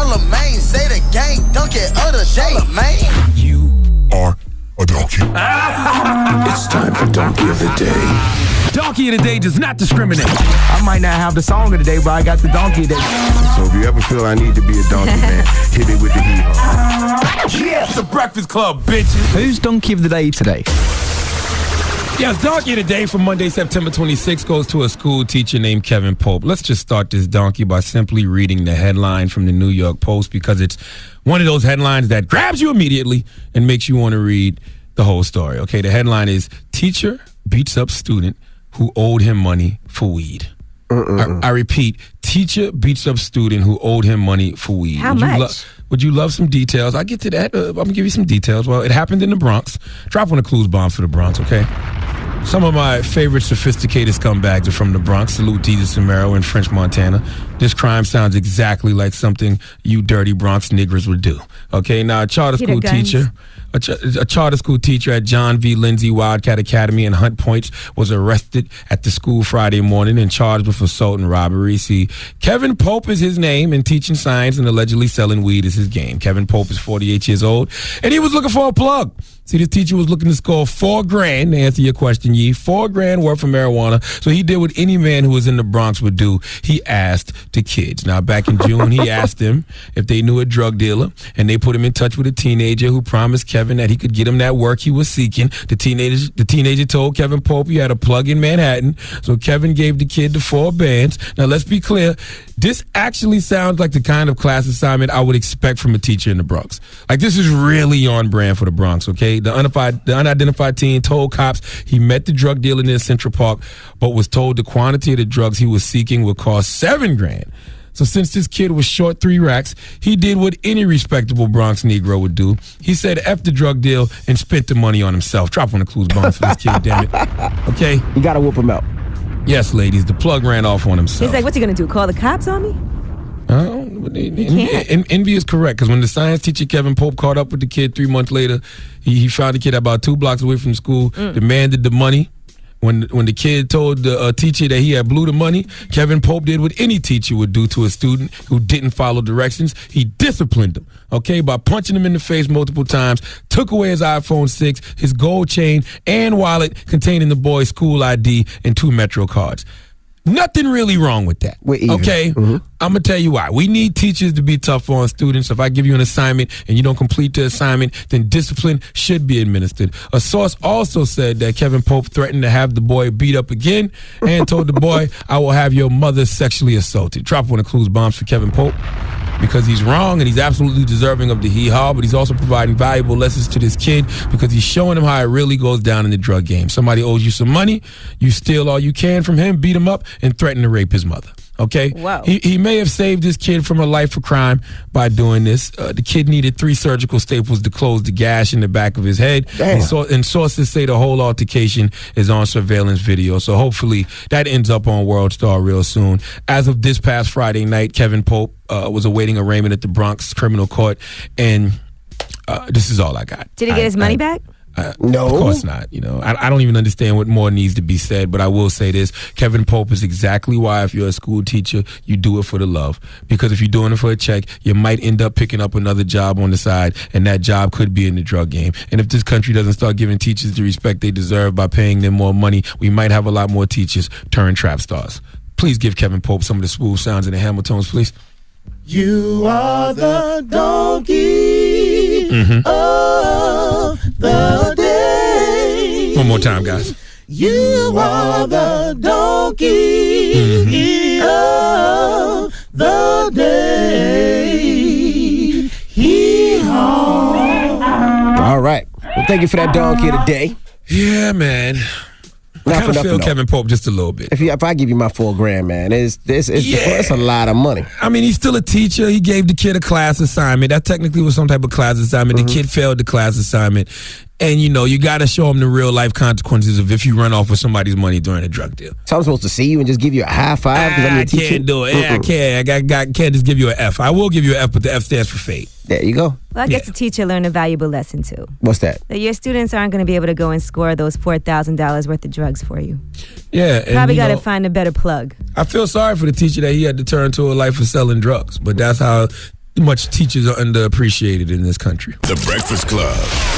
Charlamagne, say the gang, dunk it other day. Charlamagne. You are a donkey. It's time for Donkey of the Day. Donkey of the Day does not discriminate. I might not have the song of the day, but I got the donkey of the day. So if you ever feel I need to be a donkey, man, hit me with the hee-haw. Yes, the Breakfast Club, bitches. Who's Donkey of the Day today? Yes, Donkey of the Day for Monday, September 26th goes to a school teacher named Kevin Pope. Let's just start this donkey by simply reading the headline from the New York Post, because it's one of those headlines that grabs you immediately and makes you want to read the whole story. Okay, the headline is, Teacher Beats Up Student Who Owed Him Money for Weed. I repeat, teacher beats up student who owed him money for weed. How much? Would you love some details? I'll get to that. I'm going to give you some details. Well, it happened in the Bronx. Drop one of clues bombs for the Bronx, okay? Some of my favorite sophisticated scumbags are from the Bronx. Salute Jesus Samaro in French Montana. This crime sounds exactly like something you dirty Bronx niggers would do. Okay, now a charter school teacher at John V. Lindsay Wildcat Academy in Hunt Points was arrested at the school Friday morning and charged with assault and robbery. See, Kevin Pope is his name, and teaching science and allegedly selling weed is his game. Kevin Pope is 48 years old, and he was looking for a plug. See, this teacher was looking to score $4,000, to answer your question, Yee. $4,000 worth of marijuana. So he did what any man who was in the Bronx would do. He asked the kids. Now, back in June, he asked them if they knew a drug dealer, and they put him in touch with a teenager who promised Kevin that he could get him that work he was seeking. The teenager told Kevin Pope he had a plug in Manhattan, so Kevin gave the kid the 4 bands. Now, let's be clear. This actually sounds like the kind of class assignment I would expect from a teacher in the Bronx. Like, this is really on brand for the Bronx, okay? The unidentified teen told cops he met the drug dealer near Central Park, but was told the quantity of the drugs he was seeking would cost $7,000. So since this kid was short 3 racks, he did what any respectable Bronx Negro would do. He said F the drug deal and spent the money on himself. Drop one of the clues bombs for this kid, damn it. Okay? You gotta whoop him out. Yes, ladies, the plug ran off on himself. He's like, what's he gonna do, call the cops on me? Envy is correct, because when the science teacher Kevin Pope caught up with the kid 3 months later, he found the kid about 2 blocks away from school, demanded the money. When the kid told the teacher that he had blew the money, Kevin Pope did what any teacher would do to a student who didn't follow directions. He disciplined him, okay, by punching him in the face multiple times, took away his iPhone 6, his gold chain, and wallet containing the boy's school ID and 2 Metro cards. Nothing really wrong with that, okay? I'm going to tell you why. We need teachers to be tough on students. If I give you an assignment and you don't complete the assignment, then discipline should be administered. A source also said that Kevin Pope threatened to have the boy beat up again and told the boy, I will have your mother sexually assaulted. Drop one of clues bombs for Kevin Pope, because he's wrong and he's absolutely deserving of the hee-haw, but he's also providing valuable lessons to this kid because he's showing him how it really goes down in the drug game. Somebody owes you some money, you steal all you can from him, beat him up, and threaten to rape his mother. Okay? Wow. He may have saved this kid from a life of crime by doing this. The kid needed 3 surgical staples to close the gash in the back of his head. And sources say the whole altercation is on surveillance video. So hopefully that ends up on World Star real soon. As of this past Friday night, Kevin Pope was awaiting arraignment at the Bronx criminal court. And this is all I got. Did he get his money back? No. Of course not. You know, I don't even understand what more needs to be said, but I will say this. Kevin Pope is exactly why, if you're a school teacher, you do it for the love. Because if you're doing it for a check, you might end up picking up another job on the side, and that job could be in the drug game. And if this country doesn't start giving teachers the respect they deserve by paying them more money, we might have a lot more teachers turn trap stars. Please give Kevin Pope some of the smooth sounds and the hammer tones, please. You are the donkey of the day. One more time, guys. You are the donkey of the day. Hee-haw. All right. Well, thank you for that donkey of the day. Yeah, man. I kind of feel Kevin Pope just a little bit. If I give you my $4,000, man, it's a lot of money. I mean, he's still a teacher. He gave the kid a class assignment. That technically was some type of class assignment. The kid failed the class assignment. And, you know, you got to show him the real life consequences of if you run off with somebody's money during a drug deal. So I'm supposed to see you and just give you a high five? I can't do it. Yeah, I can't. I can't just give you an F. I will give you an F, but the F stands for fade. There you go. Well, I guess the teacher learned a valuable lesson, too. What's that? That your students aren't going to be able to go and score those $4,000 worth of drugs for you. Yeah. Probably got to find a better plug. I feel sorry for the teacher that he had to turn to a life of selling drugs, but that's how much teachers are underappreciated in this country. The Breakfast Club.